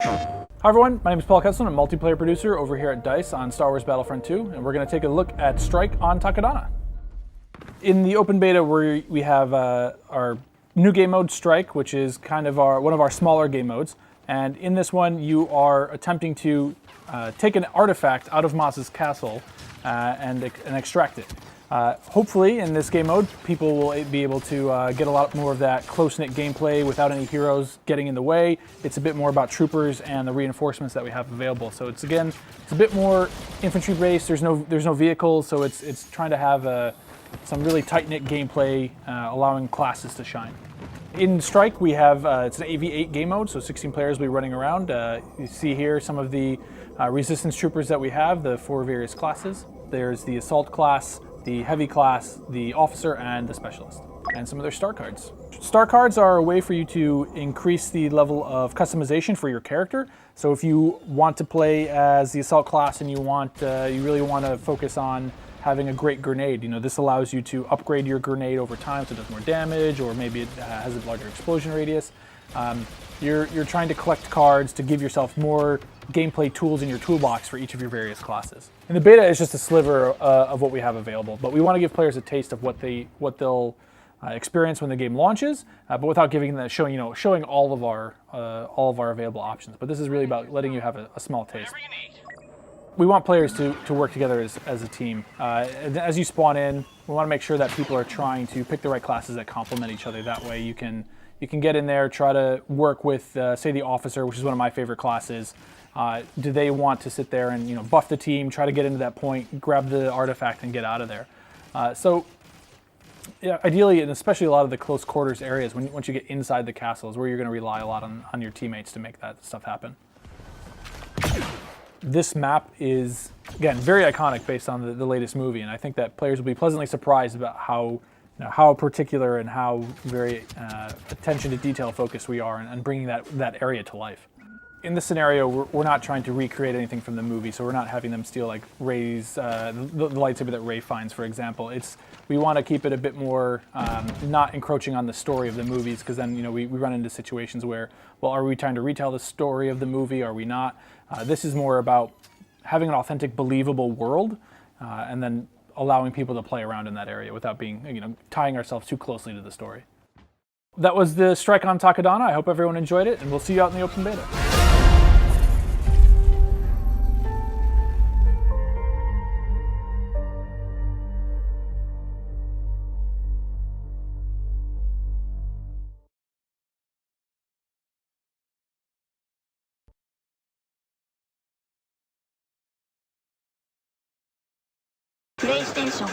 Hi everyone, my name is Paul Kesselman, a multiplayer producer over here at DICE on Star Wars Battlefront 2, and we're going to take a look at Strike on Takodana. In the open beta, we have our new game mode, Strike, which is kind of one of our smaller game modes. And in this one, you are attempting to take an artifact out of Maz's castle and extract it. Hopefully, in this game mode, people will be able to get a lot more of that close-knit gameplay without any heroes getting in the way. It's a bit more about troopers and the reinforcements that we have available. So it's a bit more infantry-based. There's no vehicles, so it's trying to have some really tight-knit gameplay, allowing classes to shine. In Strike, we have it's an 8v8 game mode, so 16 players will be running around. You see here some of the resistance troopers that we have, the 4 various classes. There's the assault class, the heavy class, the officer, and the specialist, and some of their star cards. Star cards are a way for you to increase the level of customization for your character. So if you want to play as the assault class and you really want to focus on having a great grenade, this allows you to upgrade your grenade over time so it does more damage, or maybe it has a larger explosion radius. You're trying to collect cards to give yourself more gameplay tools in your toolbox for each of your various classes. And the beta is just a sliver of what we have available, but we want to give players a taste of what they'll experience when the game launches, but without giving them showing all of our available options. But this is really about letting you have a small taste. We want players to work together as a team. As you spawn in, we want to make sure that people are trying to pick the right classes that complement each other. That way you can get in there, try to work with, say, the officer, which is one of my favorite classes. Do they want to sit there and buff the team, try to get into that point, grab the artifact, and get out of there? Yeah, ideally, and especially a lot of the close quarters areas, once you get inside the castle, is where you're going to rely a lot on your teammates to make that stuff happen. This map is, again, very iconic based on the latest movie, and I think that players will be pleasantly surprised about how particular and how very attention to detail focused we are in bringing that area to life. In this scenario, we're not trying to recreate anything from the movie, so we're not having them steal like Rey's, the lightsaber that Rey finds, for example. We want to keep it a bit more not encroaching on the story of the movies, because then we run into situations where, well, are we trying to retell the story of the movie? Are we not? This is more about having an authentic, believable world, and then allowing people to play around in that area without being, tying ourselves too closely to the story. That was the Strike on Takodana. I hope everyone enjoyed it, and we'll see you out in the open beta. PlayStation